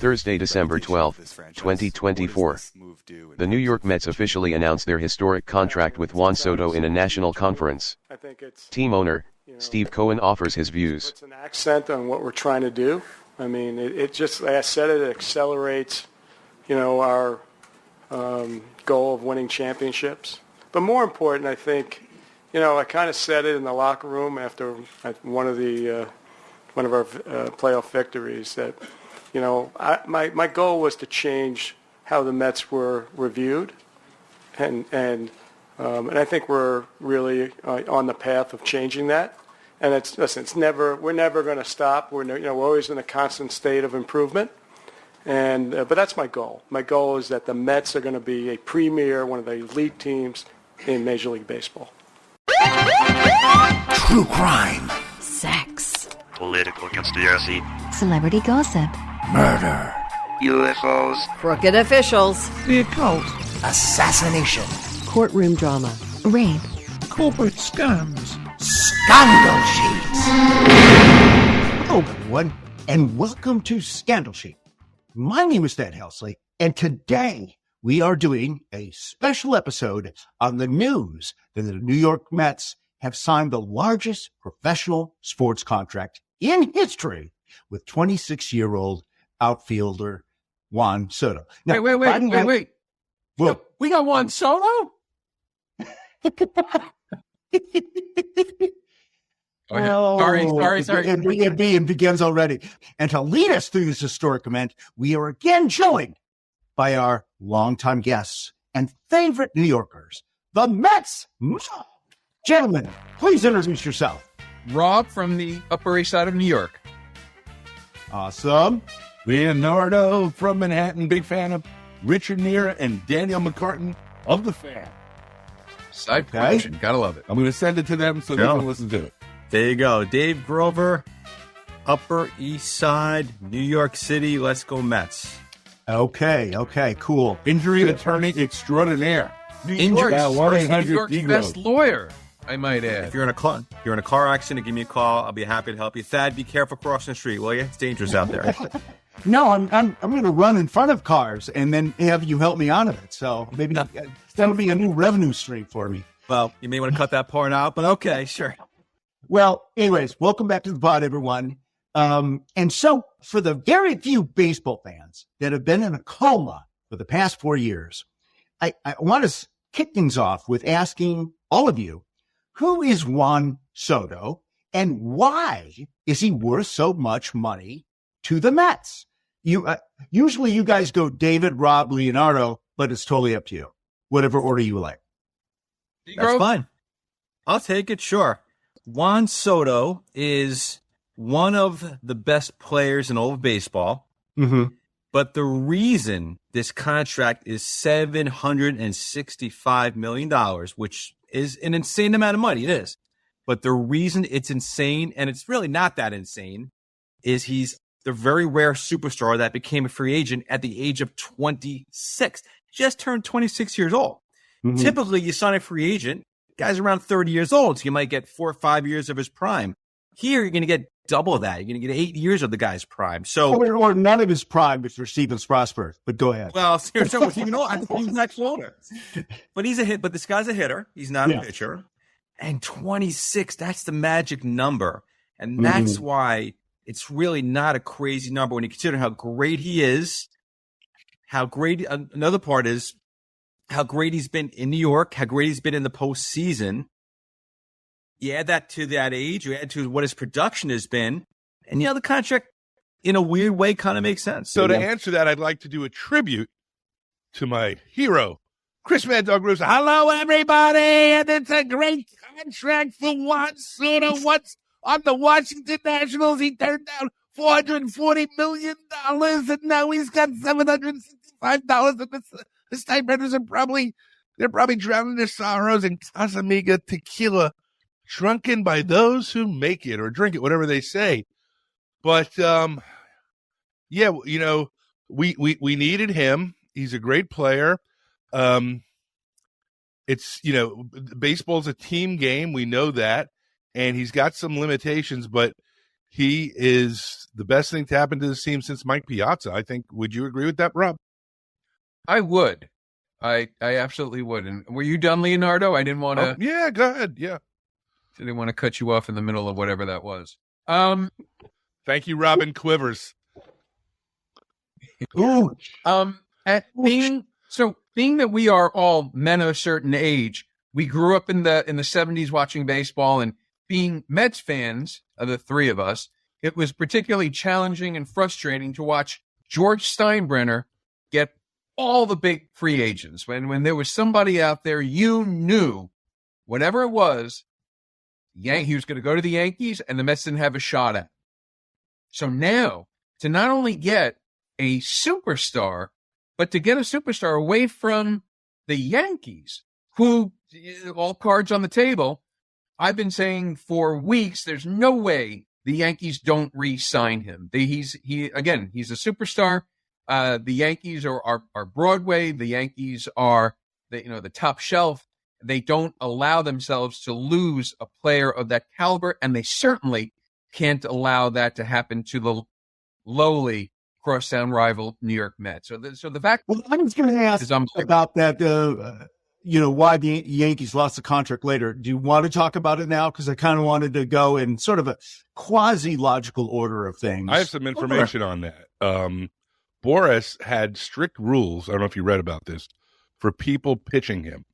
Thursday, December 12, 2024. The New York Mets officially announced their historic contract with Juan Soto in a national conference. Team owner, Steve Cohen, offers his views. It's an accent on what we're trying to do. I mean, it just, like I said, it accelerates, our goal of winning championships. But more important, I think, I kind of said it in the locker room after one of our playoff victories that, my goal was to change how the Mets were reviewed, and I think we're really on the path of changing that. And we're never going to stop. We're always in a constant state of improvement. And but that's my goal. My goal is that the Mets are going to be a premier, one of the elite teams in Major League Baseball. True crime. Sex. Political conspiracy. Celebrity gossip. Murder. UFOs. Crooked officials. The occult. Assassination. Courtroom drama. Rape. Corporate scams. Scandal Sheet. Hello, everyone, and welcome to Scandal Sheet. My name is Thad Helsley, and today we are doing a special episode on the news that the New York Mets have signed the largest professional sports contract in history with 26-year-old outfielder Juan Soto. Now, wait. Well, We got Juan Soto? Sorry. It begins already. And to lead us through this historic event, we are again joined by our longtime guests and favorite New Yorkers, the Mets. Gentlemen, please introduce yourself. Rob from the Upper East Side of New York. Awesome. Leonardo from Manhattan, big fan of Richard Nera and Daniel McCartan of The Fan. Side production, gotta love it. I'm going to send it to them so they can listen to it. There you go. Dave Grover, Upper East Side, New York City. Let's go Mets. Okay, cool. Injury attorney extraordinaire. New York's 1-800 best lawyer, I might add. If you're in a car accident, give me a call. I'll be happy to help you. Thad, be careful crossing the street, will you? It's dangerous out there. No, I'm going to run in front of cars and then have you help me out of it. So maybe that'll be a new revenue stream for me. Well, you may want to cut that part out, but okay, sure. Well, anyways, welcome back to the pod, everyone. And so for the very few baseball fans that have been in a coma for the past 4 years, I want to kick things off with asking all of you, who is Juan Soto and why is he worth so much money to the Mets? Usually you guys go David, Rob, Leonardo, but it's totally up to you. Whatever order you like. That's fine. I'll take it, sure. Juan Soto is one of the best players in all of baseball. Mm-hmm. But the reason this contract is $765 million, which is an insane amount of money, it is. But the reason it's insane, and it's really not that insane, is he's the very rare superstar that became a free agent at the age of 26. Just turned 26 years old. Mm-hmm. Typically, you sign a free agent, guy's around 30 years old, so you might get 4 or 5 years of his prime. Here, you're going to get double that. You're going to get 8 years of the guy's prime. So, or none of his prime, Mr. Steven Strasburg. But go ahead. Well, seriously, he's next older. But he's a hit. But this guy's a hitter. He's not a pitcher. And 26, that's the magic number. And that's why it's really not a crazy number when you consider how great he is. How great another part is how great he's been in New York, how great he's been in the postseason. You add that to that age, you add to what his production has been, and the contract, in a weird way, kind of makes sense. So to answer that, I'd like to do a tribute to my hero, Chris Mad Dog Russo. Hello, everybody, and it's a great contract for Juan Soto. What's on the Washington Nationals? He turned down $440 million, and now he's got $765, and the stipenders are probably drowning their sorrows in Casamiga tequila, drunken by those who make it or drink it, whatever they say. But we needed him. He's a great player. It's baseball's a team game. We know that, and he's got some limitations, but he is the best thing to happen to this team since Mike Piazza. I think. Would you agree with that, Rob? I would. I absolutely would. And were you done, Leonardo? I didn't want to. Yeah, go ahead. Yeah. Didn't want to cut you off in the middle of whatever that was. Thank you, Robin Quivers. Ooh. Being that we are all men of a certain age, we grew up in the 70s watching baseball, and being Mets fans of the three of us, it was particularly challenging and frustrating to watch George Steinbrenner get all the big free agents. When there was somebody out there, you knew whatever it was, he was going to go to the Yankees, and the Mets didn't have a shot at. So now, to not only get a superstar, but to get a superstar away from the Yankees, who, all cards on the table, I've been saying for weeks, there's no way the Yankees don't re-sign him. He's a superstar. The Yankees are Broadway. The Yankees are the top shelf. They don't allow themselves to lose a player of that caliber, and they certainly can't allow that to happen to the lowly crosstown rival New York Mets. So the fact. Well, I was going to ask about that. Why the Yankees lost the contract later. Do you want to talk about it now? Because I kind of wanted to go in sort of a quasi-logical order of things. I have some information on that. Boris had strict rules. I don't know if you read about this for people pitching him.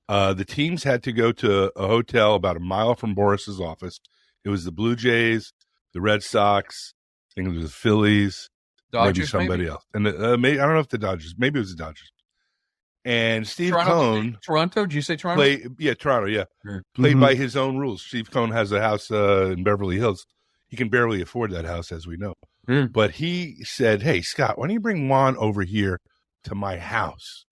The teams had to go to a hotel about a mile from Boris's office. It was the Blue Jays, the Red Sox, I think it was the Phillies, Dodgers, maybe somebody else. And I don't know if the Dodgers, maybe it was the Dodgers. And Steve Cohn. Toronto? Did you say Toronto? Toronto, yeah. Played by his own rules. Steve Cohn has a house in Beverly Hills. He can barely afford that house, as we know. But he said, hey, Scott, why don't you bring Juan over here to my house?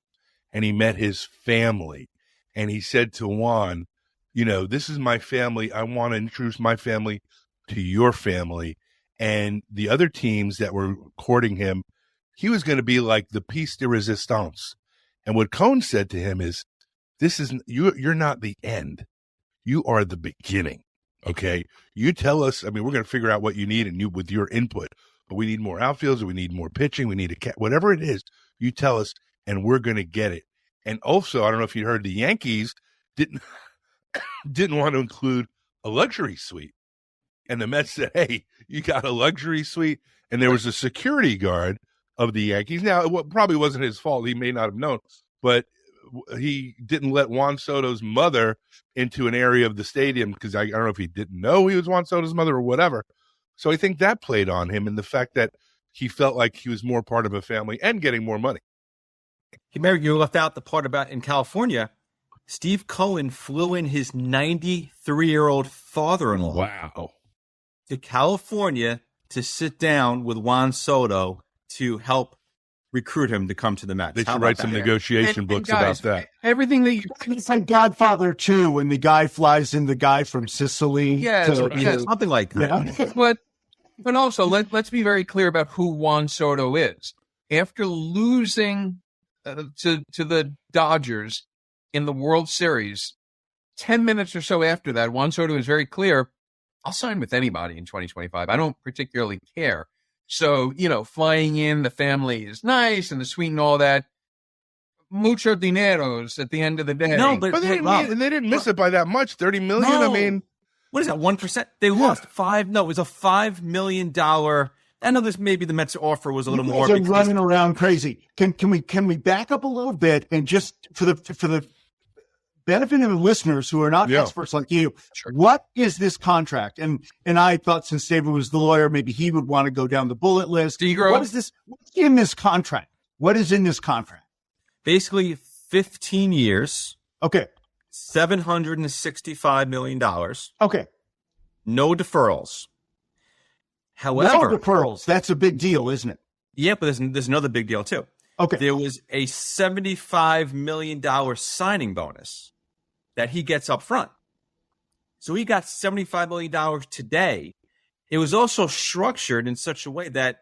And he met his family. And he said to Juan, this is my family. I want to introduce my family to your family. And the other teams that were courting him, he was going to be like the piece de resistance. And what Cohn said to him is, you're not the end. You are the beginning. Okay. You tell us, we're going to figure out what you need with your input, but we need more outfields, or we need more pitching. We need whatever it is, you tell us, and we're going to get it. And also, I don't know if you heard, the Yankees didn't want to include a luxury suite. And the Mets said, hey, you got a luxury suite. And there was a security guard of the Yankees. Now, it probably wasn't his fault. He may not have known, but he didn't let Juan Soto's mother into an area of the stadium because I don't know if he didn't know he was Juan Soto's mother or whatever. So I think that played on him, and the fact that he felt like he was more part of a family and getting more money. Hey, Mary, you left out the part about in California. Steve Cohen flew in his 93-year-old father-in-law. Wow. To California to sit down with Juan Soto to help recruit him to come to the Mets. They should write some negotiation books about that. Everything that it's like Godfather 2 when the guy flies in the guy from Sicily. Something like that. Yeah. But also, let's be very clear about who Juan Soto is. After losing to the Dodgers in the World Series, 10 minutes or so after that, Juan Soto is very clear, I'll sign with anybody in 2025. I don't particularly care. So, flying in, the family is nice and the suite and all that. Mucho dineros at the end of the day. No, but they didn't miss it by that much, $30 million. No. What is that, 1%? They lost it was a $5 million. I know maybe the Mets offer was a little more. They're running around crazy. Can we back up a little bit and just for the benefit of the listeners who are not experts like you, what is this contract? And I thought since David was the lawyer, maybe he would want to go down the bullet list. What is this? What's in this contract? What is in this contract? Basically 15 years. Okay. $765 million. Okay. No deferrals. However, no deferrals. That's a big deal, isn't it? Yeah, but there's another big deal too. Okay. There was a $75 million signing bonus that he gets up front. So he got $75 million today. It was also structured in such a way that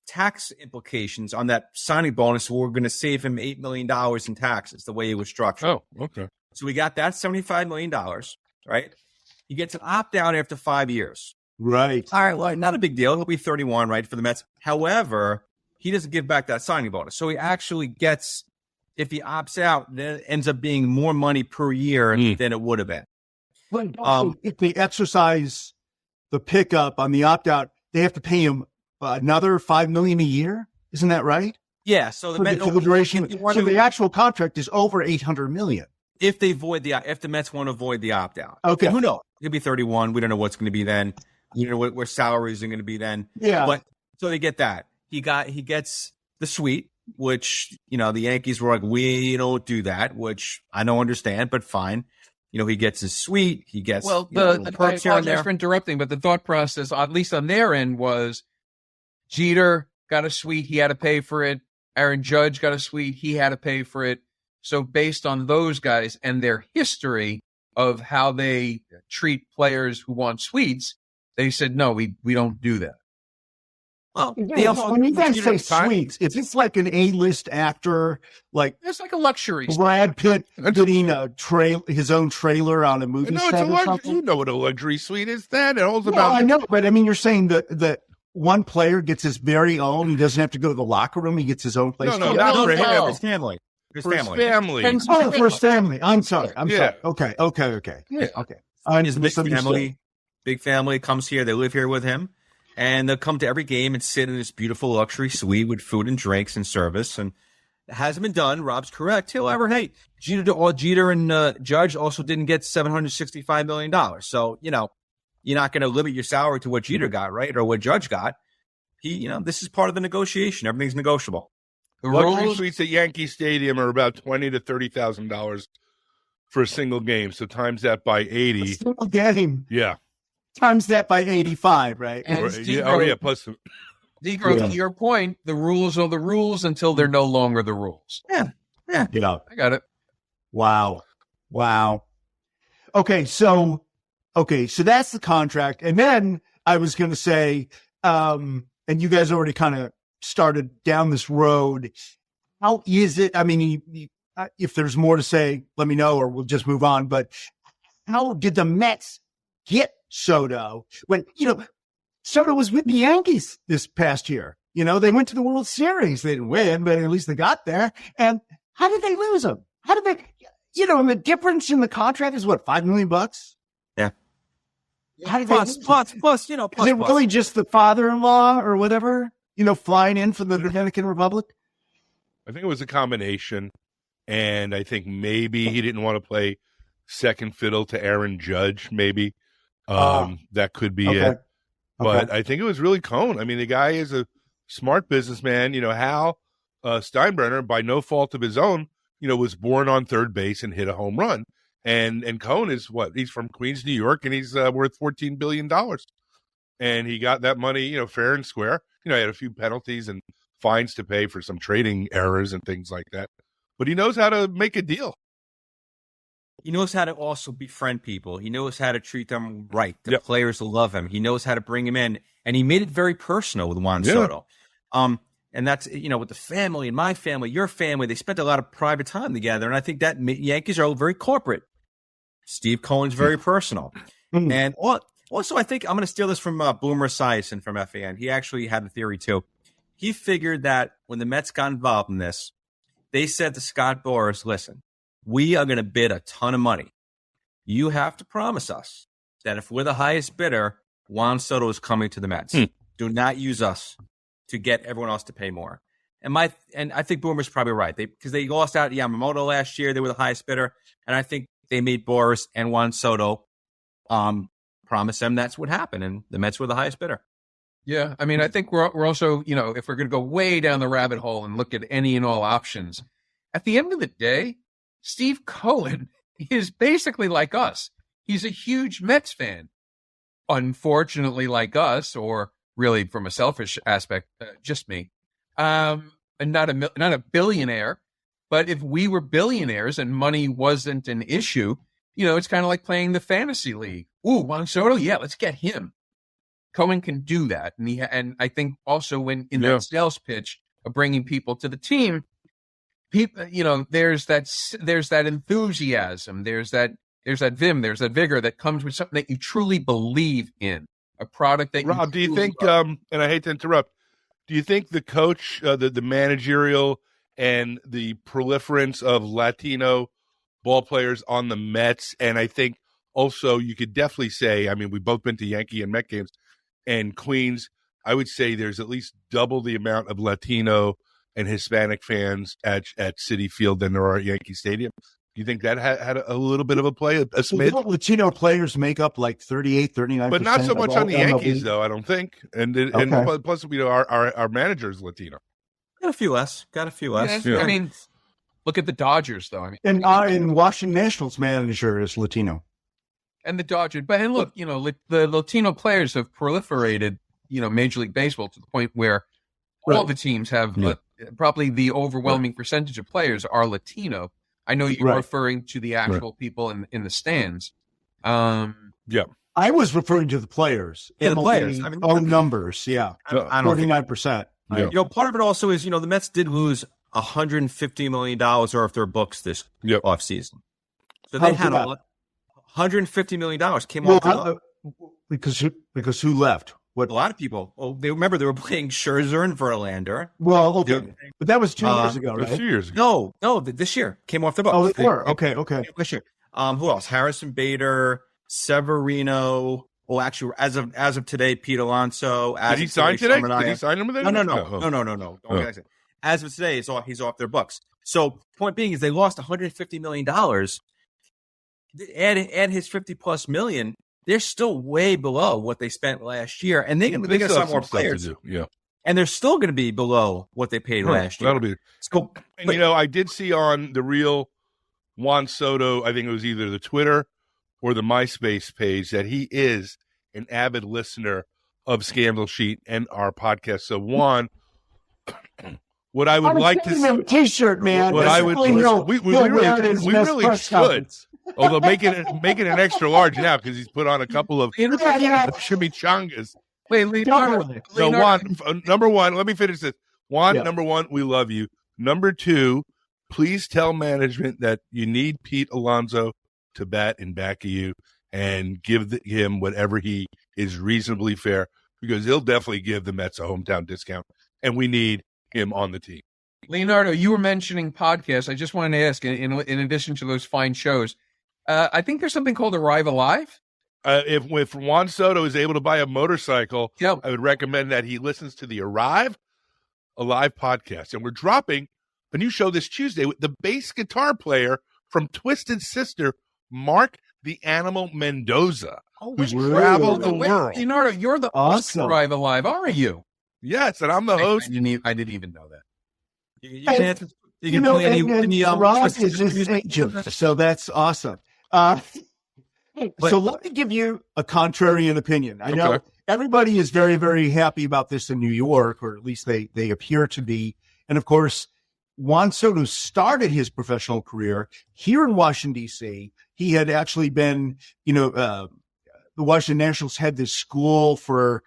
tax implications on that signing bonus were going to save him $8 million in taxes, the way it was structured. Oh, okay. So we got that $75 million, right? He gets an opt-out after 5 years. Right. All right, well, not a big deal. He'll be 31, right, for the Mets. However, he doesn't give back that signing bonus. So he actually gets, if he opts out, then it ends up being more money per year than it would have been. If they exercise the pickup on the opt-out, they have to pay him another $5 million a year. Isn't that right? Yeah. So For the duration. So the actual contract is over $800 million. If the Mets want to avoid the opt-out. Okay. And who knows? He'll be 31. We don't know what's going to be then. You know where salaries are going to be then. Yeah. But so they get that. He gets the suite, which, you know, the Yankees were like, we don't do that, which I don't understand, but fine. You know, he gets his suite. He gets I perks here and there. apologize for interrupting, but the thought process, at least on their end, was Jeter got a suite. He had to pay for it. Aaron Judge got a suite. He had to pay for it. So based on those guys and their history of how they treat players who want suites, they said, no, we don't do that. Well, when you guys say suites, if it's like an A-list actor, like It's like a luxury. Brad Pitt getting his own trailer on a movie No, set it's a or luxury. something. You know what a luxury suite is. That it holds Well, about. I know, but I mean, you're saying that one player gets his very own. He doesn't have to go to the locker room. He gets his own place. No, not for him. His family. For his family. Oh, for his family. I'm sorry. Yeah. sorry. Okay. Yeah. Okay. His big family comes here. They live here with him, and they'll come to every game and sit in this beautiful luxury suite with food and drinks and service. And it hasn't been done. Rob's correct. However, Jeter and Judge also didn't get $765 million. So, you know, you're not going to limit your salary to what Jeter got, right? Or what Judge got. This is part of the negotiation. Everything's negotiable. The Luxury rules, suites at Yankee Stadium are about $20,000 to $30,000 for a single game. So times that by 80. Single game. Yeah. Times that by 85, right? And Right. Steve Yeah. Oh, wrote- yeah. Plus, Negro, to your point, the rules are the rules until they're no longer the rules. Yeah. I got it. Wow. Okay, so that's the contract. And then I was going to say, and you guys already kind of started down this road. How is it? I mean, if there's more to say, let me know, or we'll just move on. But how did the Mets get Soto when, Soto was with the Yankees this past year? They went to the World Series. They didn't win, but at least they got there. And how did they lose him? How did they, and the difference in the contract is what, $5 million? Yeah. How did Plus, is it really just the father-in-law or whatever, flying in from the Dominican Republic? I think it was a combination. And I think maybe he didn't want to play second fiddle to Aaron Judge, maybe. That could be it. But I think it was really Cone. I mean, the guy is a smart businessman. Hal Steinbrenner, by no fault of his own, was born on third base and hit a home run. And Cone is what? He's from Queens, New York, and he's worth $14 billion. And he got that money, fair and square. He had a few penalties and fines to pay for some trading errors and things like that. But he knows how to make a deal. He knows how to also befriend people. He knows how to treat them right. The players love him. He knows how to bring him in. And he made it very personal with Juan Soto. And that's, with the family and my family, your family, they spent a lot of private time together. And I think that Yankees are all very corporate. Steve Cohen's very personal. And also, I think I'm going to steal this from Boomer Esiason from FAN. He actually had a theory too. He figured that when the Mets got involved in this, they said to Scott Boras, listen, we are going to bid a ton of money. You have to promise us that if we're the highest bidder, Juan Soto is coming to the Mets. Do not use us to get everyone else to pay more. And I think Boomer's probably right. Because they lost out Yamamoto last year. They were the highest bidder. And I think they made Boras and Juan Soto promise them that's what happened. And the Mets were the highest bidder. Yeah. I mean, I think we're also, if we're going to go way down the rabbit hole and look at any and all options, at the end of the day, Steve Cohen is basically like us. He's a huge Mets fan. Unfortunately, like us, or really from a selfish aspect, just me, and not a billionaire. But if we were billionaires and money wasn't an issue, it's kind of like playing the fantasy league. Ooh, Juan Soto, yeah, let's get him. Cohen can do that, and I think also when in that sales pitch of bringing people to the team, people, there's that enthusiasm, there's that vim, there's that vigor that comes with something that you truly believe in. a product that Rob, do you truly think, love. and I hate to interrupt, do you think the coach, the managerial and the proliferance of Latino ball players on the Mets, and I think also you could definitely say, I mean, we've both been to Yankee and Met games, and Queens, I would say there's at least double the amount of Latino and Hispanic fans at Citi Field than there are at Yankee Stadium. Do you think that had a little bit of a play, a smidge? Well, Latino players make up like 38, 39%. But not so much on the Yankees, MLB. though, I don't think. And plus, our manager's Latino. Got a few less. Yeah. I mean, look at the Dodgers, though. I mean, And Washington Nationals manager is Latino. and the Dodgers. But and look, the Latino players have proliferated, Major League Baseball to the point where all the teams have probably the overwhelming percentage of players are Latino. I know you're referring to the actual people in the stands. I was referring to the players. Yeah, the players. Own numbers, yeah. I don't think 49%. Yeah. part of it also is, the Mets did lose $150 million off their books this offseason. So they had $150 million came off the because who left? a lot of people. Oh, they were playing Scherzer and Verlander. Well, okay. But that was 2 years ago, It was right? 2 years ago. No, this year came off the books. Oh, they were. Okay. This year. Who else? Harrison Bader, Severino. Well, actually, as of today, Pete Alonso. Did he sign today? Did he sign him with it? No. Don't get excited. As of today, he's off their books. So, point being is they lost $150 million. Add his 50+ million. They're still way below what they spent last year, and they're going to sign more players. Yeah, and they're still going to be below what they paid last year. That'll be. So, And, I did see on the real Juan Soto, I think it was either the Twitter or the MySpace page, that he is an avid listener of Scandal Sheet and our podcast. So, Juan, what I would like to see, T-shirt, man. what I would, we really should. Although make it an extra large now because he's put on a couple of chimichangas. Wait, Leonardo. So Juan, number one, let me finish this. Juan, number one, we love you. Number two, please tell management that you need Pete Alonso to bat in back of you and give him whatever he is reasonably fair, because he'll definitely give the Mets a hometown discount, and we need him on the team. Leonardo, you were mentioning podcasts. I just wanted to ask, in addition to those fine shows, I think there's something called Arrive Alive. If Juan Soto is able to buy a motorcycle, Yep. I would recommend that he listens to the Arrive Alive podcast. And we're dropping a new show this Tuesday with the bass guitar player from Twisted Sister, Mark the Animal Mendoza, who's traveled the world. Leonardo, you're the host of Arrive Alive, aren't you? Yes, and I'm the host. I didn't even know that. You can answer. You can play any Ross is his agent, so that's awesome. So let me give you a contrarian opinion. I know everybody is very, very happy about this in New York, or at least they appear to be. And of course, Juan Soto started his professional career here in Washington, D.C. He had actually been, the Washington Nationals had this school for,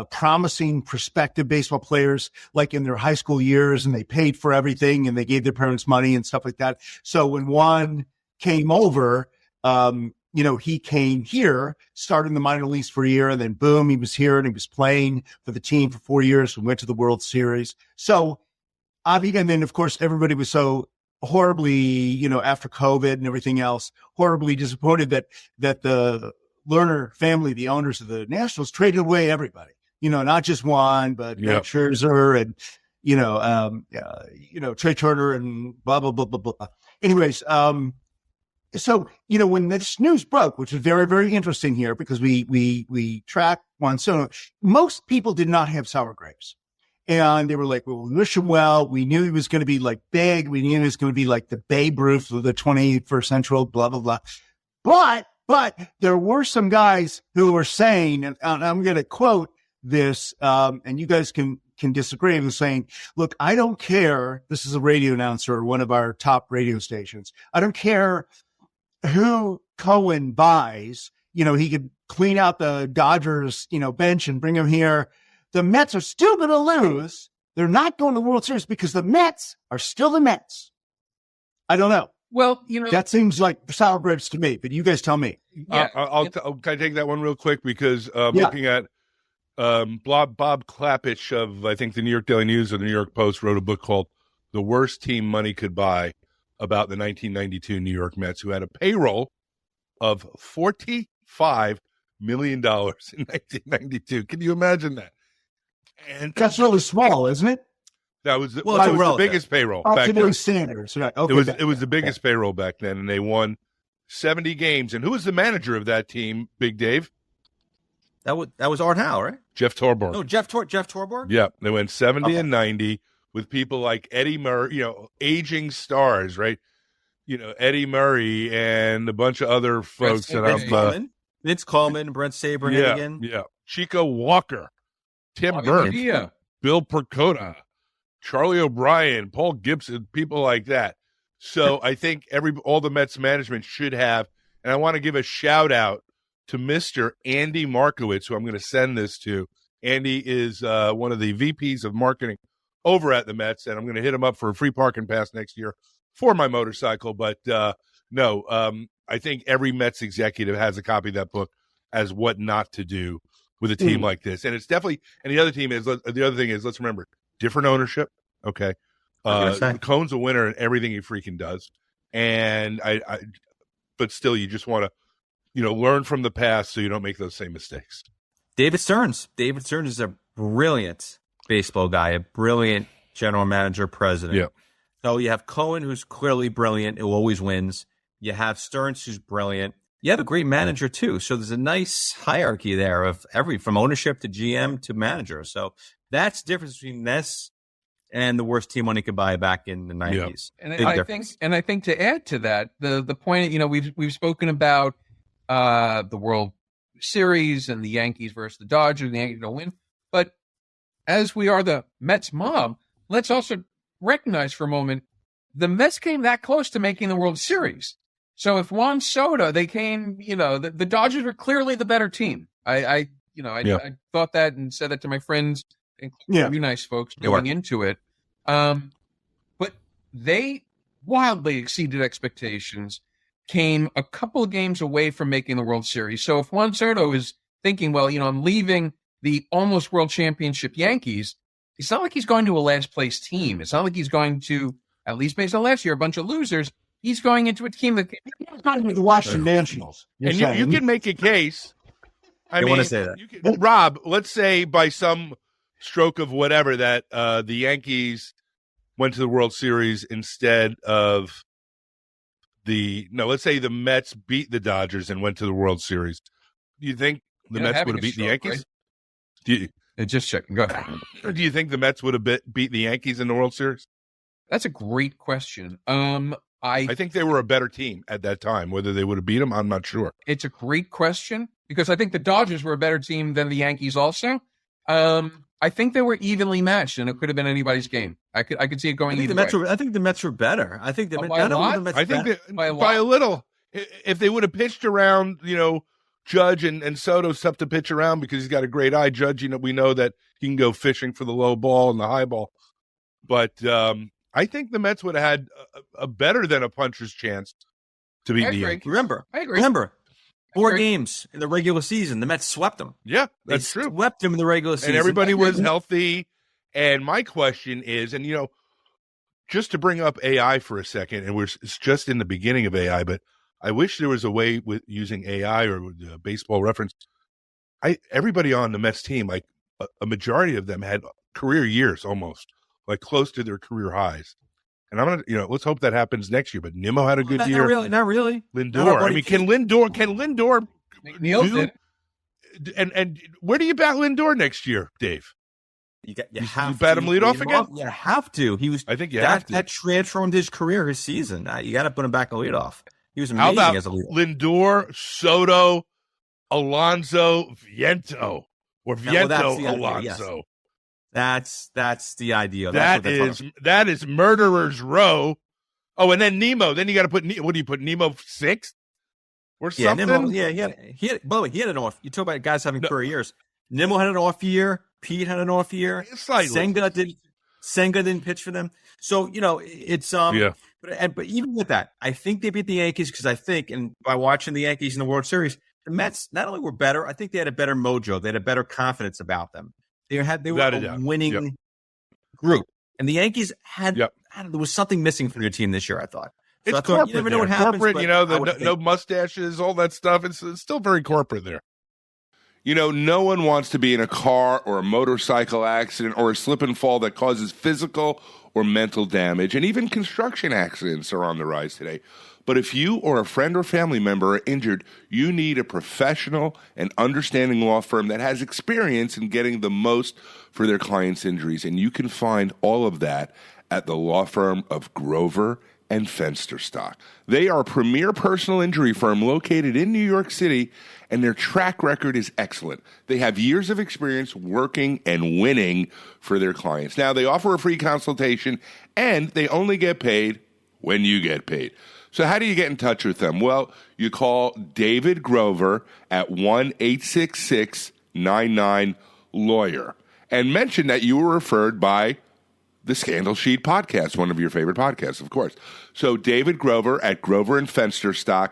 promising prospective baseball players, like in their high school years, and they paid for everything and they gave their parents money and stuff like that. So when Juan came over, he came here, started in the minor leagues for a year, and then boom, he was here and he was playing for the team for 4 years and went to the World Series. So, and then of course, everybody was so horribly, after COVID and everything else, horribly disappointed that the Lerner family, the owners of the Nationals, traded away everybody, not just Juan, but Scherzer and, Trey Turner and blah, blah, blah, blah, blah. Anyways, so, when this news broke, which was very, very interesting here because we track Juan Soto, most people did not have sour grapes. And they were like, well, we wish him well. We knew he was going to be like big. We knew he was going to be like the Babe Ruth of the 21st century, blah, blah, blah. But there were some guys who were saying, and I'm going to quote this, and you guys can disagree. He was saying, look, I don't care. This is a radio announcer, one of our top radio stations. I don't care who Cohen buys. He could clean out the Dodgers, bench and bring him here. The Mets are still going to lose. They're not going to the World Series because the Mets are still the Mets. I don't know. Well, that seems like sour grapes to me, but you guys tell me. Yeah. Can I take that one real quick? Because looking at Bob Klappich of, I think, the New York Daily News or the New York Post wrote a book called The Worst Team Money Could Buy about the 1992 New York Mets, who had a payroll of $45 million in 1992. Can you imagine that? And that's really small, isn't it? That was the biggest payroll back then. Standards, right? Okay, it was the biggest payroll back then, and they won 70 games. And who was the manager of that team, Big Dave? That was Art Howe, right? Jeff Torborg. No, Jeff Torborg? Yeah, they went 70 and 90 with people like Eddie Murray, aging stars, right? Eddie Murray and a bunch of other folks Vince Coleman, Brent Saberhagen. Yeah. Chico Walker, Tim Burns, Bill Percotta, Charlie O'Brien, Paul Gibson, people like that. So I think all the Mets management should have, and I want to give a shout out to Mr. Andy Markowitz, who I'm going to send this to. Andy is one of the VPs of marketing over at the Mets, and I'm going to hit him up for a free parking pass next year for my motorcycle. But I think every Mets executive has a copy of that book as what not to do with a team like this. And it's definitely, and the other thing is, let's remember, different ownership. Okay. Cohn's a winner in everything he freaking does. And but still, you just want to, learn from the past so you don't make those same mistakes. David Stearns is a brilliant baseball guy, a brilliant general manager, president. Yeah. So you have Cohen, who's clearly brilliant, who always wins. You have Stearns, who's brilliant. You have a great manager too. So there's a nice hierarchy there of from ownership to GM to manager. So that's the difference between this and the worst team money could buy back in the 90s. And I think to add to that, the point, we've spoken about the World Series and the Yankees versus the Dodgers, the Yankees don't win. But as we are the Mets mob, let's also recognize for a moment the Mets came that close to making the World Series. So if Juan Soto, they came, the Dodgers were clearly the better team. I thought that and said that to my friends, including you nice folks going into it. But they wildly exceeded expectations, came a couple of games away from making the World Series. So if Juan Soto is thinking, well, I'm leaving the almost world championship Yankees, it's not like he's going to a last place team. It's not like he's going to, at least based on last year, a bunch of losers. He's going into a team that the Washington Nationals. And you can make a case. I want to say that. Rob, let's say by some stroke of whatever that the Yankees went to the World Series instead of let's say the Mets beat the Dodgers and went to the World Series. Do you think the Mets would have beat the Yankees? Right? Just checking. Go ahead. Do you think the Mets would have beat the Yankees in the World Series? That's a great question. I think they were a better team at that time. Whether they would have beat them, I'm not sure. It's a great question because I think the Dodgers were a better team than the Yankees also. I think they were evenly matched, and it could have been anybody's game. I could see it going either way. I think the Mets were better. I think by a little. If they would have pitched around, Judge and Soto's tough to pitch around because he's got a great eye. Judge, we know that he can go fishing for the low ball and the high ball. But I think the Mets would have had a better than a puncher's chance to beat the Yankees. I agree. Remember, 4 games in the regular season, the Mets swept them. Yeah, that's true. Swept them in the regular season. And everybody was healthy. And my question is, and just to bring up AI for a second, and it's just in the beginning of AI, but I wish there was a way with using AI or with Baseball Reference. Everybody on the Mets team, like a majority of them had career years almost, like close to their career highs. And I'm gonna, let's hope that happens next year. But Nimmo had a good year. Not really. Lindor. Can Lindor? Neil did. And where do you bat Lindor next year, Dave? You have bat to him lead off again. You have to. He was. I think you have to. That transformed his career, his season. You got to put him back a lead off. He was How amazing about as a lead. Lindor, Soto, Alonso, Viento, or Alonso. Yes. That's the idea. That is murderer's row. Oh, and then Nemo. Then you got to put what do you put Nemo 6th or something? Nimmo, he had. By the way, he had an off. You talk about guys having career years. Nimmo had an off year. Pete had an off year. Slightly. Senga didn't pitch for them. So, it's but even with that, I think they beat the Yankees because I think, and by watching the Yankees in the World Series, the Mets not only were better, I think they had a better mojo. They had a better confidence about them. They were a winning group. And the Yankees there was something missing from their team this year, I thought. So It's I thought, corporate. you never know what happens. Corporate, no mustaches, all that stuff. It's still very corporate there. No one wants to be in a car or a motorcycle accident or a slip and fall that causes physical or mental damage. And even construction accidents are on the rise today. But if you or a friend or family member are injured, you need a professional and understanding law firm that has experience in getting the most for their clients' injuries. And you can find all of that at the law firm of Grover and Fensterstock. They are a premier personal injury firm located in New York City, and their track record is excellent. They have years of experience working and winning for their clients. Now, they offer a free consultation, and they only get paid when you get paid. So how do you get in touch with them? Well, you call David Grover at 1-866-99-LAWYER and mention that you were referred by the Scandal Sheet podcast, one of your favorite podcasts, of course. So David Grover at Grover and Fensterstock,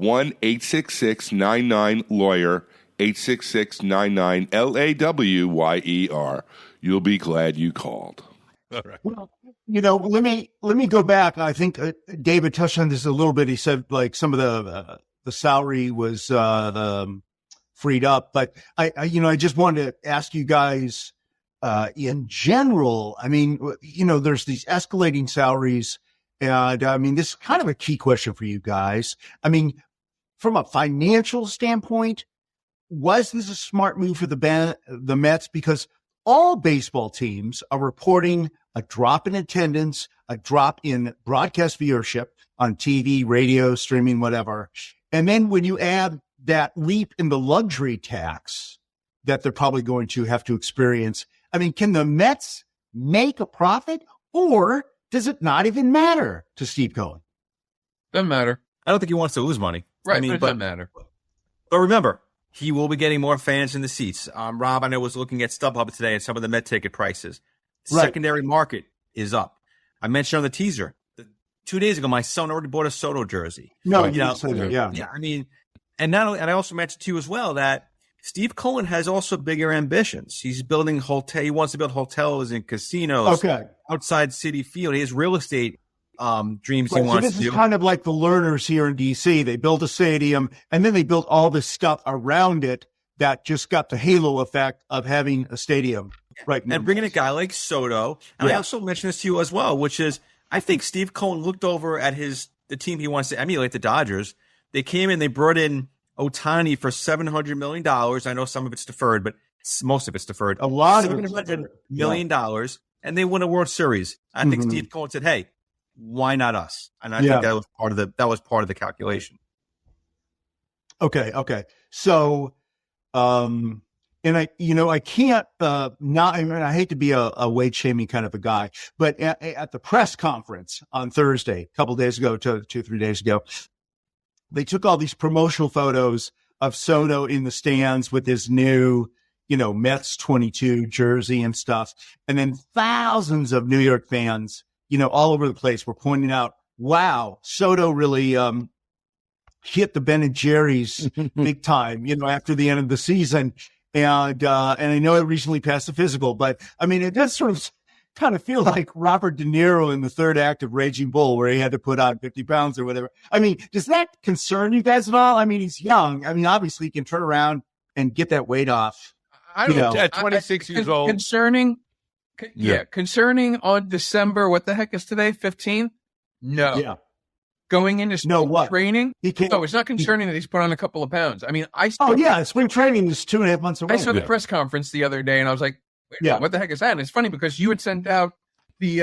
1-866-99-LAWYER, 866-99-LAWYER. You'll be glad you called. All right. Well, let me go back. I think David touched on this a little bit. He said like some of the salary was freed up, but I just wanted to ask you guys in general. I mean, there's these escalating salaries, and I mean this is kind of a key question for you guys. I mean, from a financial standpoint, was this a smart move for the Mets? Because all baseball teams are reporting a drop in attendance, a drop in broadcast viewership on TV, radio, streaming, whatever. And then when you add that leap in the luxury tax that they're probably going to have to experience, I mean, can the Mets make a profit, or does it not even matter to Steve Cohen? Doesn't matter. I don't think he wants to lose money. Right, but it doesn't matter. But remember, he will be getting more fans in the seats. Rob, I know, was looking at StubHub today and some of the Met ticket prices. Right. Secondary market is up. I mentioned on the teaser, 2 days ago, my son already bought a Soto jersey. No, yeah. I mean, and I also mentioned to you as well that Steve Cohen has also bigger ambitions. He's building He wants to build hotels and casinos outside Citi Field. He has real estate dreams he wants to do. This is kind of like the Learners here in DC. They built a stadium, and then they built all this stuff around it that just got the halo effect of having a stadium. Right. And bringing a guy like Soto. And I also mentioned this to you as well, which is I think Steve Cohen looked over at the team he wants to emulate, the Dodgers. They came in, they brought in Ohtani for $700 million. I know some of it's deferred, but most of it's deferred. A lot of $700 million, and they won a World Series. I think Steve Cohen said, "Hey, why not us?" And I think that was part of the calculation. Okay. So, and I can't I hate to be a weight shaming kind of a guy, but at the press conference on Thursday, a couple of days ago, 2-3 days ago, they took all these promotional photos of Soto in the stands with his new, Mets 22 jersey and stuff. And then thousands of New York fans, all over the place were pointing out, wow, Soto really hit the Ben and Jerry's big time, after the end of the season. And I know it recently passed the physical, but I mean, it does sort of kind of feel like Robert De Niro in the third act of Raging Bull, where he had to put on 50 pounds or whatever. I mean, does that concern you guys at all? I mean, he's young. I mean, obviously he can turn around and get that weight off. I don't know. At 26 years old. Concerning on December, what the heck is today? 15th? No. Yeah. Going into spring training? No, it's not concerning that he's put on a couple of pounds. I mean, spring training is 2.5 months away. I saw the press conference the other day, and I was like, what the heck is that? And it's funny because you had sent out the,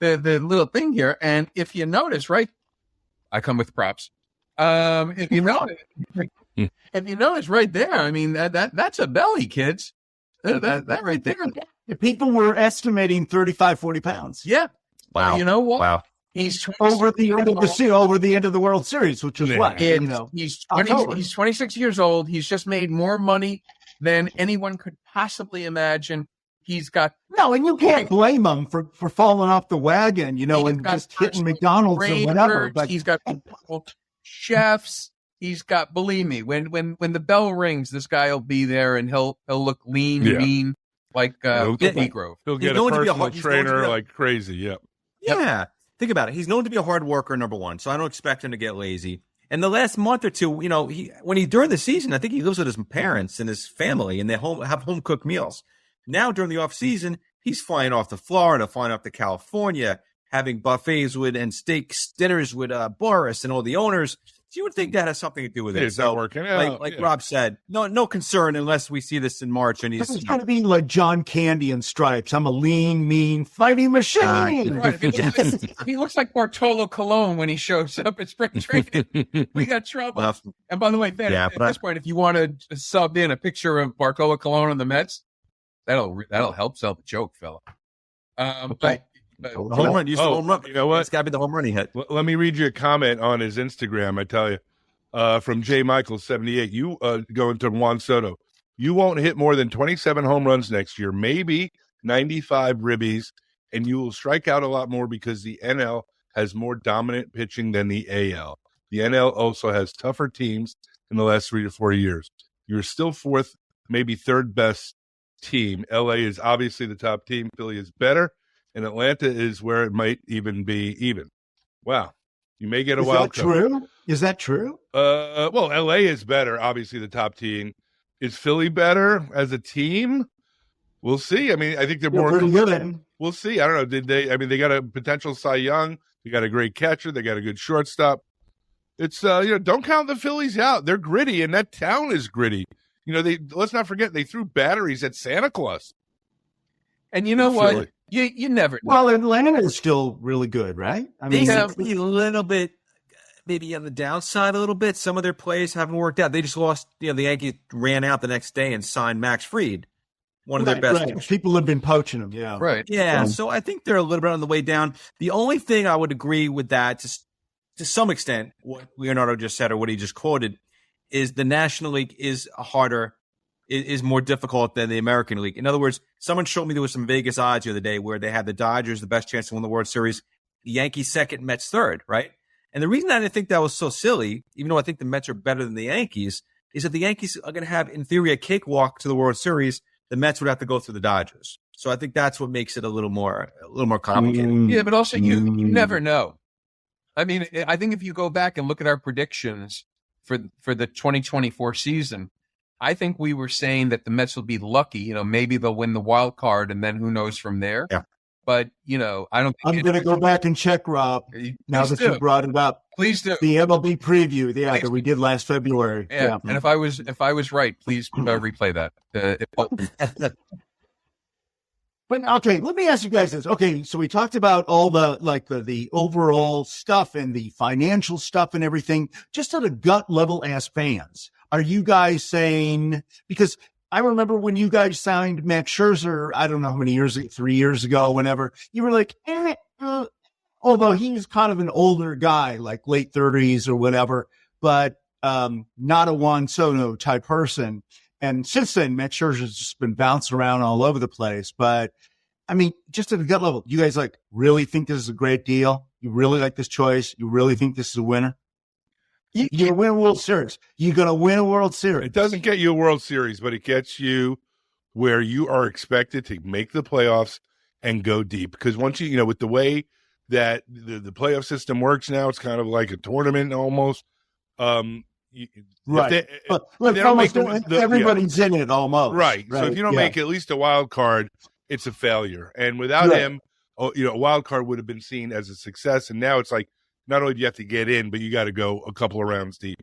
the little thing here, and if you notice, right, I come with props. If you notice right there, I mean, that's a belly, kids. That right there. People were estimating 35, 40 pounds. Yeah. Wow. You know what? Wow. He's over the end of the World Series, which is what? He's 26 years old. He's just made more money than anyone could possibly imagine. He's got No, and you can't blame him for falling off the wagon, and just hitting McDonald's or whatever. But he's got chefs. He's got, believe me, when the bell rings, this guy will be there and he'll look lean, mean, like Negro. He'll get a personal trainer like crazy. Yep. Yeah. Think about it. He's known to be a hard worker, number one. So I don't expect him to get lazy. And the last month or two, during the season, I think he lives with his parents and his family, and they have home cooked meals. Now during the off season, he's flying off to Florida, flying off to California, having buffets and steak dinners with Boris and all the owners. So you would think that has something to do with it. It's not working out. Like Rob said, no concern unless we see this in March. And he's kind of being like John Candy in Stripes. I'm a lean, mean fighting machine. Right. He looks like Bartolo Colon when he shows up at spring training. We got trouble. And by the way, Ben, at this point, if you want to sub in a picture of Bartolo Colon on the Mets, that'll help sell the joke, fella. Home run. Use the home run. You know what? It's got to be the home run he hit. Let me read you a comment on his Instagram. I tell you, from J. Michael 78. You going to Juan Soto. You won't hit more than 27 home runs next year, maybe 95 ribbies, and you will strike out a lot more because the NL has more dominant pitching than the AL. The NL also has tougher teams in the last 3 to 4 years. You're still fourth, maybe third best team. LA is obviously the top team. Philly is better. And Atlanta is where it might even be even. Wow. You may get a wild card. Is that true? Well, LA is better, obviously the top team. Is Philly better as a team? We'll see. I mean, I think they're more good. We'll see. I don't know. They got a potential Cy Young. They got a great catcher. They got a good shortstop. It's don't count the Phillies out. They're gritty, and that town is gritty. Let's not forget they threw batteries at Santa Claus. And you know what? Philly. You never know. Well, Atlanta is still really good, right? I mean, they have a little bit, maybe on the downside a little bit. Some of their plays haven't worked out. They just lost, the Yankees ran out the next day and signed Max Fried, one of their best. Right. People have been poaching them, yeah. Right. Yeah, so I think they're a little bit on the way down. The only thing I would agree with that, to some extent, what Leonardo just said or what he just quoted, is the National League is more difficult than the American League. In other words, someone showed me there was some Vegas odds the other day where they had the Dodgers the best chance to win the World Series, the Yankees second, Mets third, right? And the reason I didn't think that was so silly, even though I think the Mets are better than the Yankees, is that the Yankees are going to have, in theory, a cakewalk to the World Series. The Mets would have to go through the Dodgers. So I think that's what makes it a little more complicated. Yeah, but also you never know. I mean, I think if you go back and look at our predictions for the 2024 season, I think we were saying that the Mets will be lucky. Maybe they'll win the wild card, and then who knows from there. Yeah. But I don't think I'm going to go back and check, Rob. Now that you brought it up, please do the MLB preview. Yeah, that we did last February. Yeah. And if I was right, please replay that. But okay, let me ask you guys this. Okay, so we talked about all the overall stuff and the financial stuff and everything. Just at a gut level as fans, are you guys saying, because I remember when you guys signed Max Scherzer, I don't know how many years, 3 years ago, whenever, you were like, although he's kind of an older guy, like late 30s or whatever, but not a Juan Soto type person. And since then, Max Scherzer's just been bouncing around all over the place. But I mean, just at a gut level, you guys really think this is a great deal? You really like this choice? You really think this is a winner? You're going to win a World Series. You're going to win a World Series. It doesn't get you a World Series, but it gets you where you are expected to make the playoffs and go deep. Because once with the way that the playoff system works now, it's kind of like a tournament almost. Right. Everybody's in it almost. Right. So if you don't make at least a wild card, it's a failure. And without him, a wild card would have been seen as a success. And now it's like, not only do you have to get in, but you got to go a couple of rounds deep.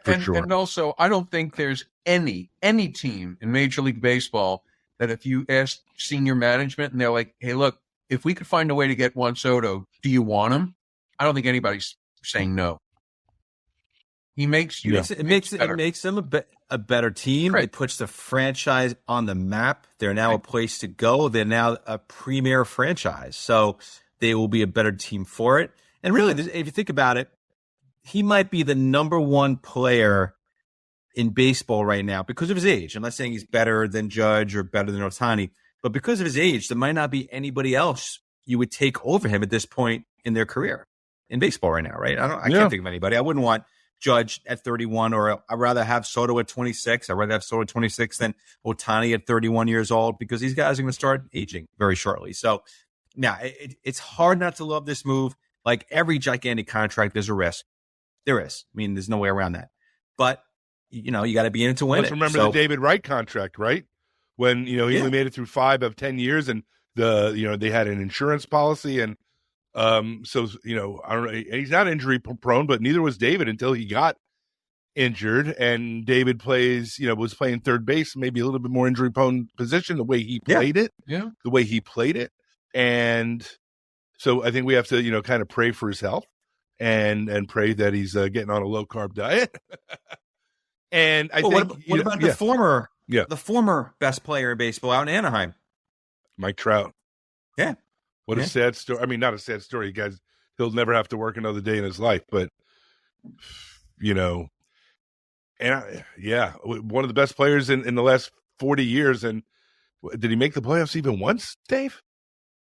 And also, I don't think there's any team in Major League Baseball that if you ask senior management and they're like, hey, look, if we could find a way to get Juan Soto, do you want him? I don't think anybody's saying no. He makes you. It makes them a better team. Right. It puts the franchise on the map. They're now a place to go. They're now a premier franchise. So they will be a better team for it. And really, if you think about it, he might be the number one player in baseball right now because of his age. I'm not saying he's better than Judge or better than Ohtani, But because of his age, there might not be anybody else you would take over him at this point in their career in baseball right now, right? I can't think of anybody. I wouldn't want Judge at 31, or I'd rather have Soto at 26. I'd rather have Soto at 26 than Ohtani at 31 years old, because these guys are going to start aging very shortly. So, yeah, it's hard not to love this move. Like every gigantic contract, there's a risk. There is. I mean, there's no way around that. But, you got to be in it to win. Let's remember the David Wright contract, right? When, he only made it through 5 of 10 years, and they had an insurance policy, and so, I don't know, he's not injury prone, but neither was David until he got injured. And David was playing third base, maybe a little bit more injury prone position, the way he played it. Yeah. The way he played it. And so I think we have to, kind of pray for his health and pray that he's getting on a low carb diet. And I think what about the former best player in baseball out in Anaheim? Mike Trout. Yeah. What a sad story. I mean, not a sad story, guys. He'll never have to work another day in his life, but, one of the best players in the last 40 years. And did he make the playoffs even once, Dave?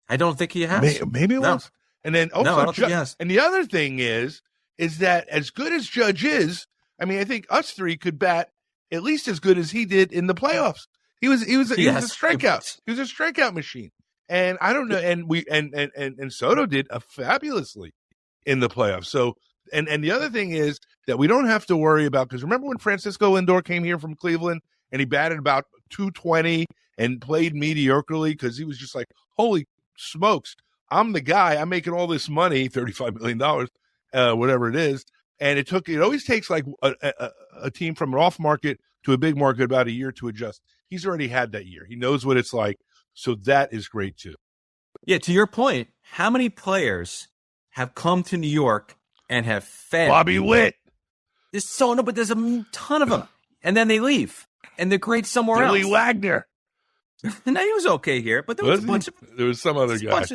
I don't think he has. Maybe once. And then also, I don't think he has. And the other thing is that as good as Judge is, I mean, I think us three could bat at least as good as he did in the playoffs. He was a strikeout. He was a strikeout machine. And I don't know, and Soto did fabulously in the playoffs. So, and the other thing is that we don't have to worry about, because remember when Francisco Lindor came here from Cleveland and he batted about 220 and played mediocrely because he was just like, holy smokes, I'm the guy. I'm making all this money, $35 million, whatever it is. And it always takes like a team from an off market to a big market about a year to adjust. He's already had that year. He knows what it's like. So that is great too. Yeah, to your point, how many players have come to New York and have failed? Bobby Witt. There's a ton of them. And then they leave. And they're great somewhere Billy else. Wagner. Now, he was okay here, but there was some other guy.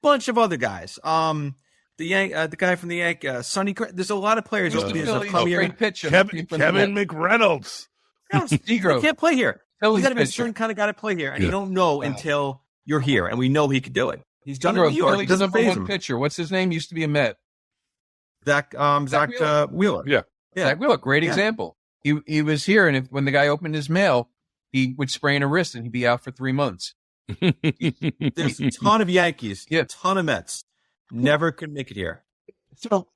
Bunch of other guys. The guy from the Yankees, Sonny. There's a lot of players. Great pitcher. Kevin McReynolds. He can't play here. You got to be a pitcher. certain kind of guy to play here, and you don't know until you're here, and we know he could do it. He's done it in New York. It doesn't phase him. Pitcher. What's his name? Used to be a Met. Zach Wheeler. Yeah. Zach Wheeler. Great example. He was here, and when the guy opened his mail, he would sprain a wrist, and he'd be out for 3 months. There's a ton of Yankees, a ton of Mets. Never could make it here. So,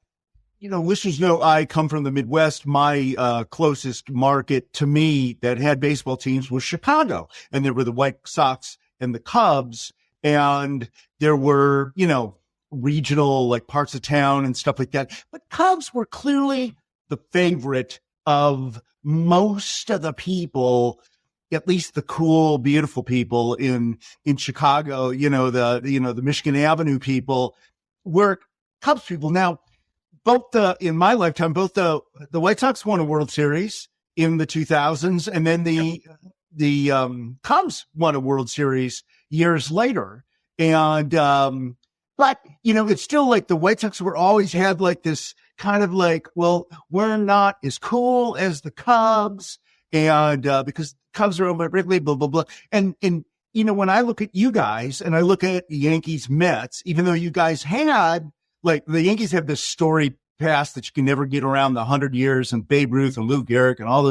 listeners know I come from the Midwest. My closest market to me that had baseball teams was Chicago. And there were the White Sox and the Cubs. And there were, regional like parts of town and stuff like that. But Cubs were clearly the favorite of most of the people, at least the cool, beautiful people in Chicago, the Michigan Avenue people were Cubs people. Now, in my lifetime, both the White Sox won a World Series in the 2000s, and then the Cubs won a World Series years later. And but it's still like the White Sox were always had like this kind of like, well, we're not as cool as the Cubs, and because Cubs are over at Wrigley, blah blah blah. And when I look at you guys and I look at the Yankees Mets, even though you guys had like the Yankees have this story past that you can never get around the 100 years and Babe Ruth and Lou Gehrig and all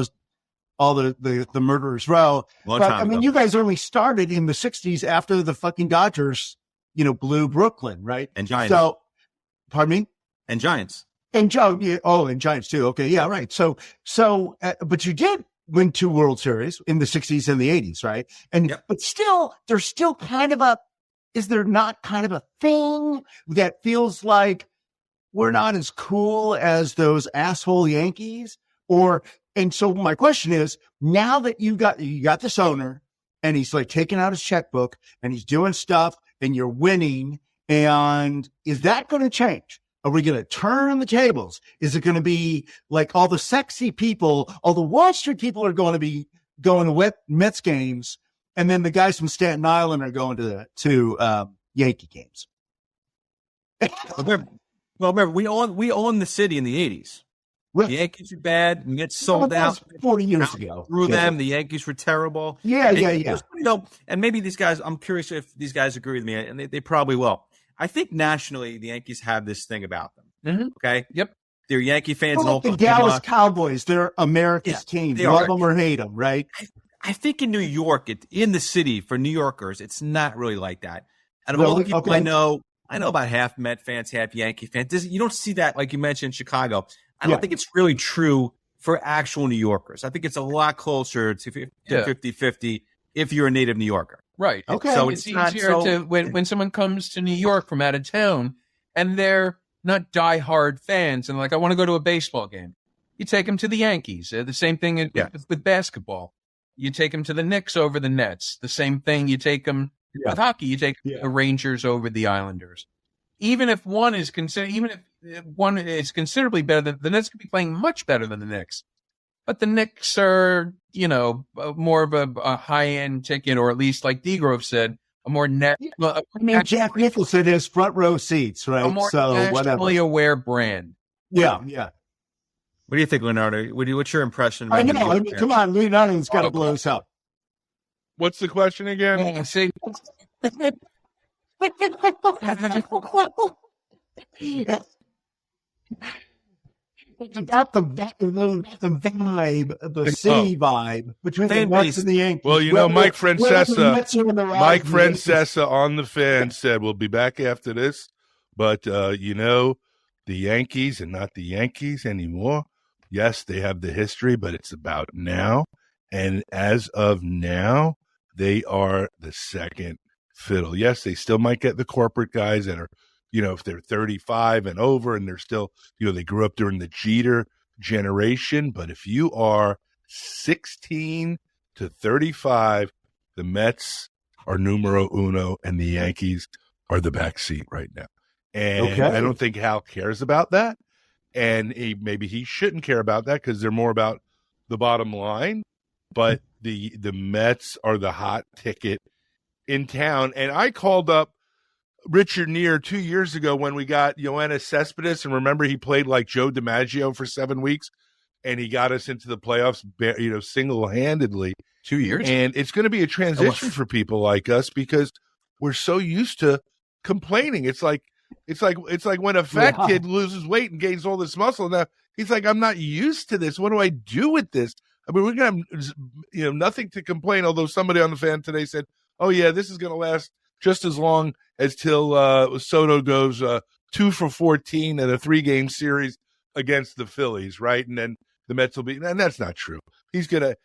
the murderers row. But I mean, you guys only started in the 60s after the fucking Dodgers, blew Brooklyn, right? And Giants. So, pardon me? And Giants. And Giants too. Okay. Yeah. Right. So, but you did win 2 World Series in the 60s and the 80s, right? And, but still, there's still kind of is there not kind of a thing that feels like we're not as cool as those asshole Yankees? And so my question is, now that you got this owner and he's like taking out his checkbook and he's doing stuff and you're winning, and is that going to change? Are we going to turn the tables? Is it going to be like all the sexy people, all the Wall Street people are going to be going to Mets games, and then the guys from Staten Island are going to Yankee games? Well, remember, we owned the city in the 80s. Well, The Yankees were bad. And get well, sold that was out 40 years ago. through Yeah. them. The Yankees were terrible. Yeah. You know, and maybe these guys, I'm curious if these guys agree with me, and they probably will. I think nationally, the Yankees have this thing about them. Mm-hmm. Okay? Yep. They're Yankee fans. Well, in the Dallas Cowboys, they're America's team. they Love are. them or hate them, right? I think in New York, in the city, for New Yorkers, it's not really like that. And of all the Really? people Okay. I know about half Met fans, half Yankee fans. You don't see that, like you mentioned, in Chicago. I don't think it's really true for actual New Yorkers. I think it's a lot closer to 50-50 if you're a native New Yorker. Right. Okay. So it's easier to when someone comes to New York from out of town and they're not diehard fans and like, I want to go to a baseball game. You take them to the Yankees. The same thing with basketball. You take them to the Knicks over the Nets. The same thing. You take them with hockey. You take the Rangers over the Islanders. Even if one is considerably better than the Nets, could be playing much better than the Knicks. But the Knicks are, more of a high-end ticket, or at least, like D-Grove said, a more net. I mean, Jack Nicholson has front row seats, right? A more nationally aware brand. Yeah. What do you think, Leonardo? What's your impression? I know. I mean, come on, Leonardo's got to blow us up. What's the question again? See, You got the vibe, the city vibe between the Mets and the Yankees. Well, Mike Francesa on the Fan said, we'll be back after this, but, the Yankees and not the Yankees anymore. Yes, they have the history, but it's about now. And as of now, they are the second fiddle. Yes, they still might get the corporate guys that are, if they're 35 and over and they're still, they grew up during the Jeter generation. But if you are 16 to 35, the Mets are numero uno and the Yankees are the backseat right now. And I don't think Hal cares about that. And maybe he shouldn't care about that because they're more about the bottom line. But the Mets are the hot ticket in town. And I called up Richard Neer 2 years ago when we got Yoenis Cespedes, and remember he played like Joe DiMaggio for 7 weeks, and he got us into the playoffs, single-handedly. 2 years, and it's going to be a transition for people like us because we're so used to complaining. It's like when a fat kid loses weight and gains all this muscle. Now he's like, I'm not used to this. What do I do with this? I mean, we're going to have nothing to complain. Although somebody on the Fan today said, "Oh yeah, this is going to last just as long as till Soto goes 2 for 14 in a 3-game series against the Phillies, right?" And then the Mets will be, and that's not true. He's going to,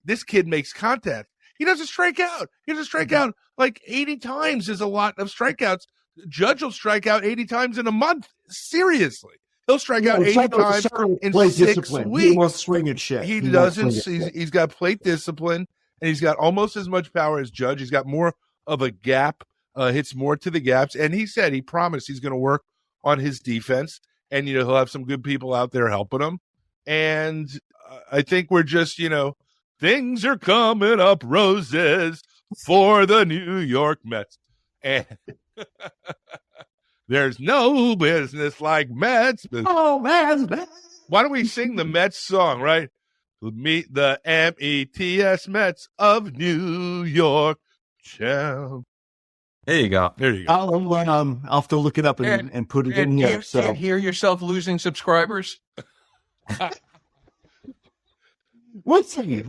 this kid makes contact. He doesn't strike out. He doesn't strike out like 80 times is a lot of strikeouts. Judge will strike out 80 times in a month. Seriously. He'll strike out 80 times in 6 weeks. He won't swing at shit. He doesn't. He's got plate discipline, and he's got almost as much power as Judge. He's got more of a gap, hits more to the gaps. And he promised he's going to work on his defense, and, he'll have some good people out there helping him. And I think we're just, things are coming up roses for the New York Mets. And there's no business like Mets. Oh, man. Why don't we sing the Mets song, right? Meet the METS Mets of New York town. There you go. I'll have to look it up and put it in here. So hear yourself losing subscribers? What the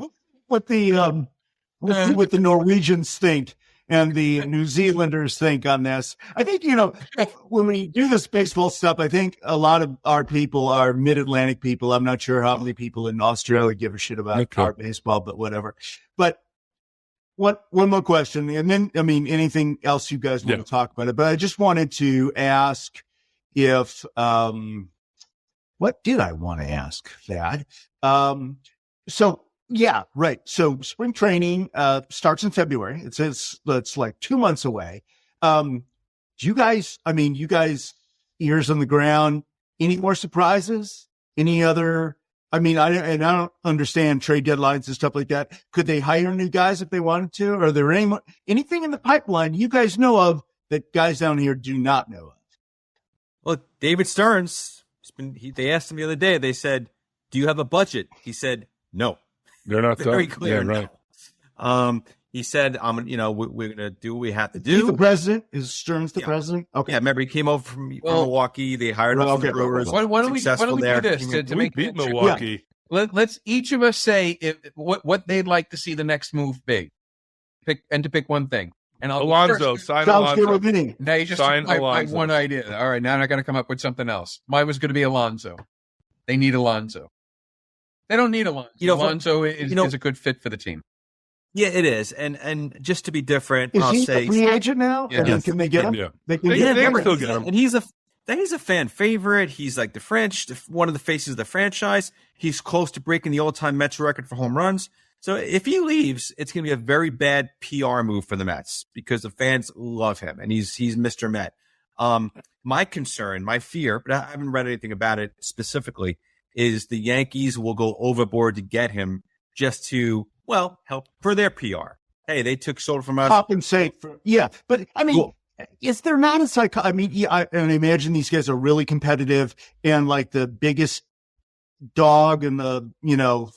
Norwegians think and the New Zealanders think on this? I think, when we do this baseball stuff, I think a lot of our people are mid-Atlantic people. I'm not sure how many people in Australia give a shit about our baseball, but whatever. But one more question, and then, anything else you guys want to talk about it, but I just wanted to ask if, what did I want to ask, Thad? So spring training, starts in February. It's like 2 months away. Do you guys, ears on the ground, any more surprises? Any other, I don't understand trade deadlines and stuff like that. Could they hire new guys if they wanted to? Are there anything in the pipeline you guys know of that guys down here do not know of? Well, David Stearns, they asked him the other day, they said, do you have a budget? He said, no. They're not Very done. clear. Yeah, right. No. He said, we're going to do what we have to do. He's the president? Is Stearns the president? Okay. Yeah, remember, he came over from Milwaukee. They hired him from the Brewers. Why don't we do this to make beat Milwaukee? Yeah. Let's each of us say what they'd like to see the next move be. Pick one thing. And Alonso, sign Alonso. Now you just sign my Alonso. one idea. All right, now I got to come up with something else. Mine was going to be Alonso. They need Alonso. They don't need Alonso. Alonso is a good fit for the team. Yeah, it is. And just to be different, is I'll he say, a free agent now? Yeah. Can they get him? Yeah. They can They can still get him. And he's a fan favorite. He's like one of the faces of the franchise. He's close to breaking the all-time Mets record for home runs. So if he leaves, it's going to be a very bad PR move for the Mets because the fans love him and he's Mr. Met. My concern, my fear, but I haven't read anything about it specifically, is the Yankees will go overboard to get him just to, help for their PR. Hey, they took Soto from us. Compensate for, but I mean, is there not a psycho? I mean, I imagine these guys are really competitive and like the biggest dog in the,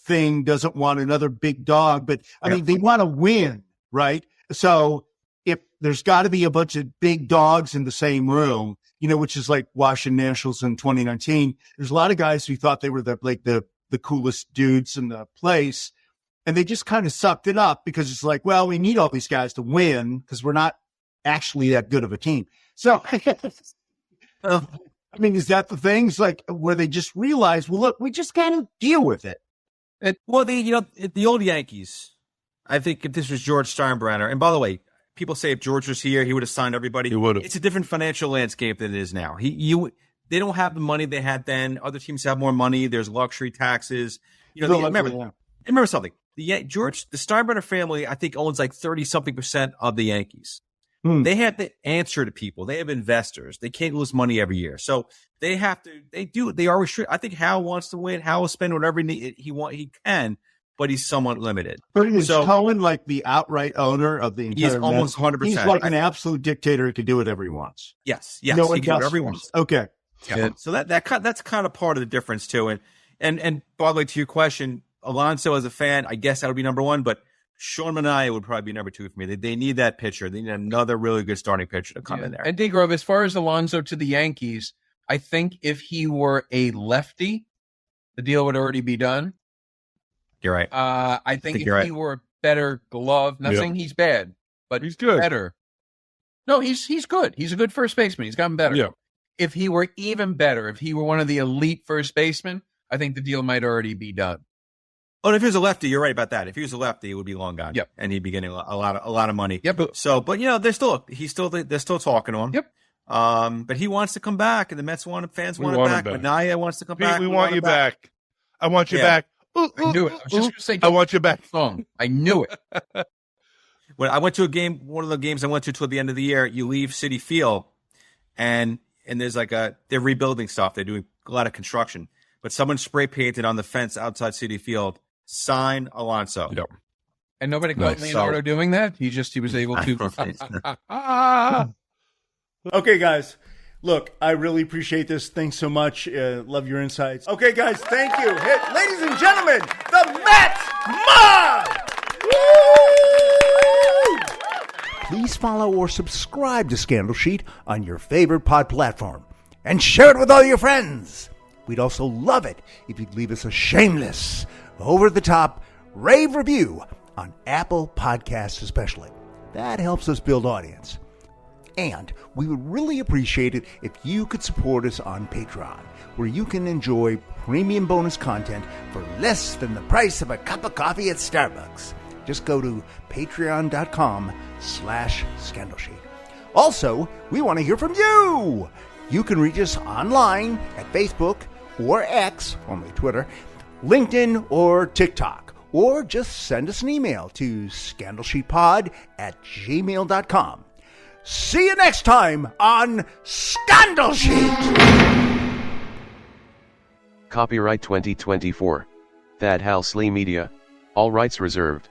thing doesn't want another big dog, but I mean, they want to win, right? So if there's got to be a bunch of big dogs in the same room, which is like Washington Nationals in 2019, there's a lot of guys who thought they were the coolest dudes in the place. And they just kind of sucked it up because it's like, well, we need all these guys to win because we're not actually that good of a team. So, I mean, is that the thing? It's like where they just realize, well, look, we just got to deal with it. The old Yankees, I think if this was George Steinbrenner, and by the way, people say if George was here, he would have signed everybody. He would have. It's a different financial landscape than it is now. They don't have the money they had then. Other teams have more money. There's luxury taxes. Remember something. The Steinbrenner family, I think, owns like 30-something% of the Yankees. They have to answer to people. They have investors. They can't lose money every year. So they have to, they are restricted. I think Hal wants to win. Hal will spend whatever he can, but he's somewhat limited. But is Towne like the outright owner of the entire He's almost 100%. He's like an absolute dictator who can do whatever he wants. Yes. No he one can do whatever he wants. Okay. Yeah. So that's kind of part of the difference too. And by the way, to your question, Alonso as a fan, I guess that would be number one, but Sean Manaea would probably be number two for me. They need that pitcher. They need another really good starting pitcher to come in there. And D-Grove, as far as Alonso to the Yankees, I think if he were a lefty, the deal would already be done. You're right. I think if he were a better glove, not saying he's bad, but he's good. Better. No, he's good. He's a good first baseman. He's gotten better. Yeah. If he were even better, if he were one of the elite first basemen, I think the deal might already be done. Oh, and if he was a lefty, you're right about that. If he was a lefty, it would be long gone. Yep. And he'd be getting a lot of money. Yep. But they're still talking to him. Yep. But he wants to come back, and the Mets fans want him back. Manaea wants to come back. We want you back. I want you back. I knew it. I was just going to say, I want you back. Song. I knew it. When I went to a game, one of the games I went to toward the end of the year, you leave Citi Field, and there's they're rebuilding stuff. They're doing a lot of construction, but someone spray painted on the fence outside Citi Field, sign Alonso. Yep. And nobody caught Leonardo doing that. He was able to. Okay, guys. Look, I really appreciate this. Thanks so much. Love your insights. Okay, guys, thank you. Ladies and gentlemen, the Mets Mob! Please follow or subscribe to Scandal Sheet on your favorite pod platform. And share it with all your friends. We'd also love it if you'd leave us a shameless, over-the-top rave review on Apple Podcasts especially. That helps us build audience. And we would really appreciate it if you could support us on Patreon, where you can enjoy premium bonus content for less than the price of a cup of coffee at Starbucks. Just go to patreon.com/scandalsheet. Also, we want to hear from you. You can reach us online at Facebook or X, formerly Twitter, LinkedIn, or TikTok. Or just send us an email to scandalsheetpod@gmail.com. See you next time on Scandal Sheet! Copyright 2024. Thad Halsley Media. All rights reserved.